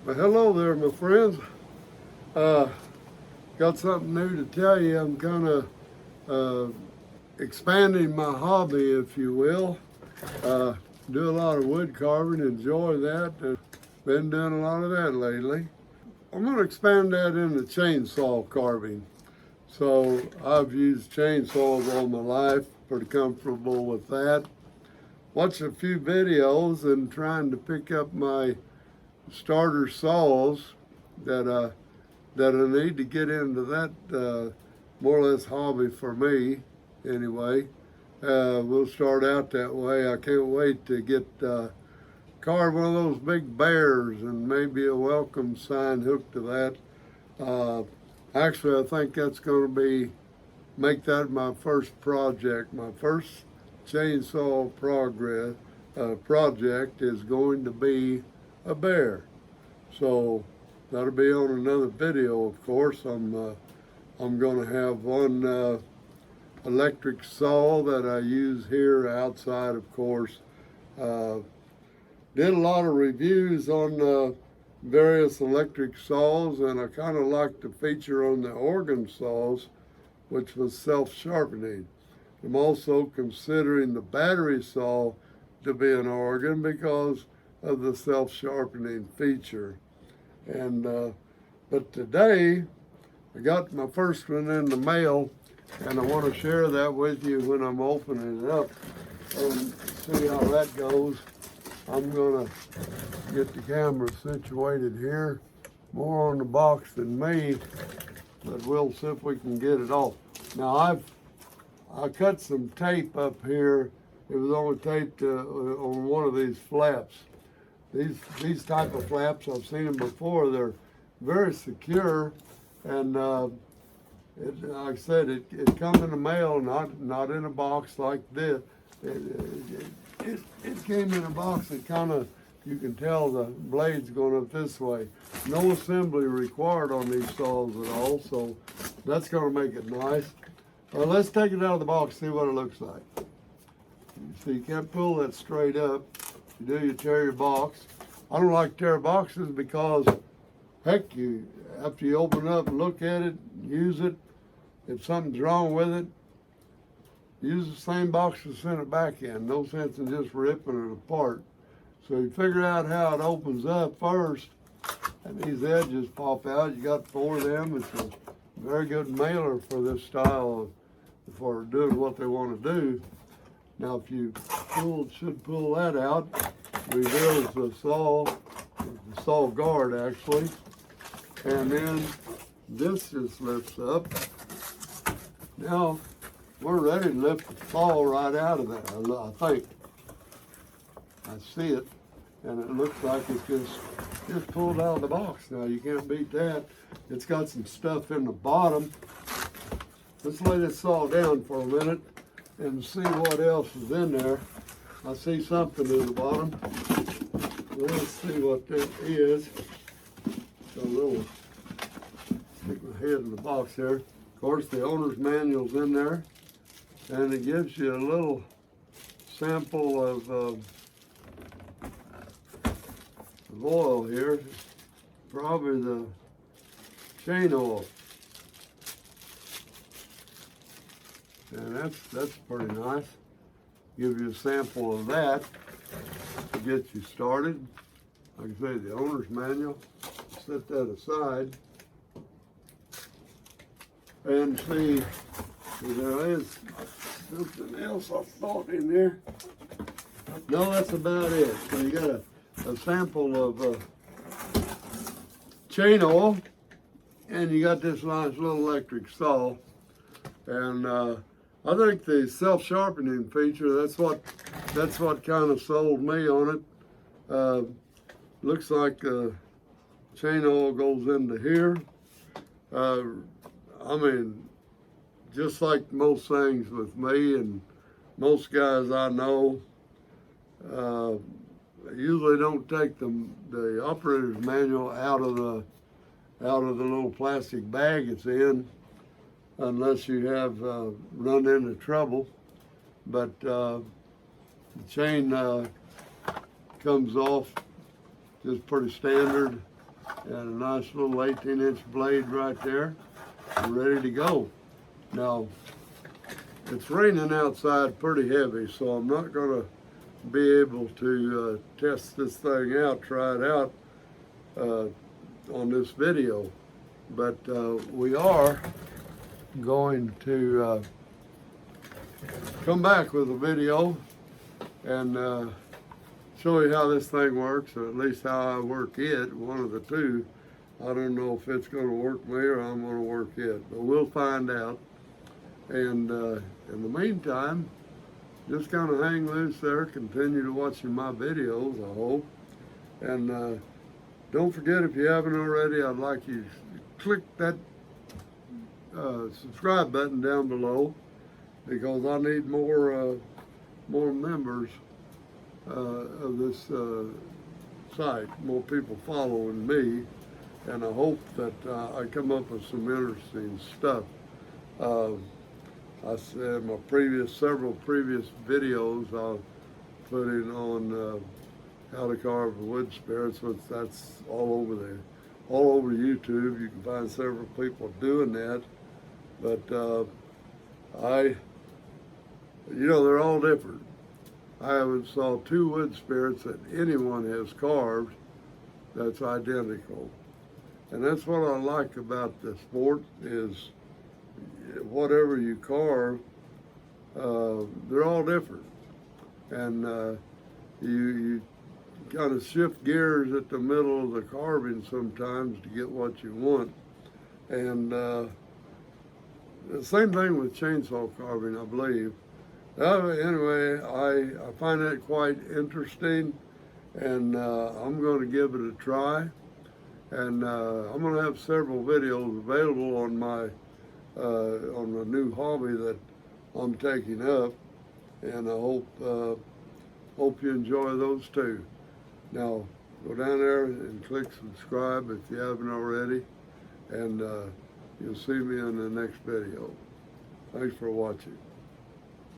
Well, hello there, my friends. Got something new to tell you. I'm kind of expanding my hobby, if you will. Do a lot of wood carving, enjoy that. Been doing a lot of that lately. I'm going to expand that into chainsaw carving. So I've used chainsaws all my life, pretty comfortable with that. Watched a few videos and trying to pick up my starter saws that I need to get into that more or less hobby for me anyway. We'll start out that way. I can't wait to get carve one of those big bears and maybe a welcome sign hooked to that. Actually, I think that's going to make that my first project. My first chainsaw project is going to be a bear. So that'll be on another video, of course. I'm going to have one electric saw that I use here outside, of course. Did a lot of reviews on various electric saws, and I kind of like to feature on the organ saws, which was self-sharpening. I'm also considering the battery saw to be an organ because of the self-sharpening feature. And but today I got my first one in the mail, and I want to share that with you when I'm opening it up and see how that goes. I'm gonna get the camera situated here, more on the box than me, but we'll see if we can get it off. Now I cut some tape up here. It was only taped on one of these flaps. These type of flaps, I've seen them before. They're very secure, and like I said, it comes in the mail, not in a box like this. It came in a box that kind of, you can tell the blade's going up this way. No assembly required on these saws at all, so that's going to make it nice. Let's take it out of the box, see what it looks like. So you can't pull that straight up. You tear your box. I don't like to tear boxes because, heck, after you open it up and look at it, use it, if something's wrong with it, use the same box to send it back in. No sense in just ripping it apart. So you figure out how it opens up first, and these edges pop out. You got 4 of them. It's a very good mailer for this style for doing what they want to do. Now, if you should pull that out, reveals the saw guard actually, and then this just lifts up. Now we're ready to lift the saw right out of there. I think I see it, and it looks like it's just pulled out of the box. Now you can't beat that. It's got some stuff in the bottom. Let's lay this saw down for a minute and see what else is in there. I see something in the bottom. Let's see what that is. Got a little, stick my head in the box here. Of course, the owner's manual's in there, and it gives you a little sample of oil here. Probably the chain oil. And that's pretty nice. Give you a sample of that to get you started. Like I say, the owner's manual. Set that aside and see if there is something else I thought in there. No, that's about it. So you got a sample of chain oil, and you got this nice little electric saw. And I think the self-sharpening feature, that's what kind of sold me on it. Looks like chain oil goes into here. I mean, just like most things with me and most guys I know, usually don't take the operator's manual out of the little plastic bag it's in, unless you have run into trouble. But the chain comes off just pretty standard. and a nice little 18-inch blade right there, ready to go. Now, it's raining outside pretty heavy, so I'm not going to be able to test this thing out, try it out on this video. But we are going to come back with a video and show you how this thing works, or at least how I work it, one of the two. I don't know if it's going to work me or I'm going to work it, but we'll find out. And in the meantime, just kind of hang loose there, continue to watching my videos, I hope. And don't forget, if you haven't already, I'd like you to click that subscribe button down below, because I need more members of this site, more people following me, and I hope that I come up with some interesting stuff. I said my several previous videos I'll put in on how to carve wood spirits, which that's all over there, all over YouTube. You can find several people doing that, but they're all different. I haven't saw two wood spirits that anyone has carved that's identical. And that's what I like about the sport, is whatever you carve, they're all different. And you kind of shift gears at the middle of the carving sometimes to get what you want. And the same thing with chainsaw carving, I believe. Anyway, I find that quite interesting, and I'm going to give it a try. And I'm going to have several videos available on my on the new hobby that I'm taking up, and I hope you enjoy those too. Now, go down there and click subscribe if you haven't already, and you'll see me in the next video. Thanks for watching.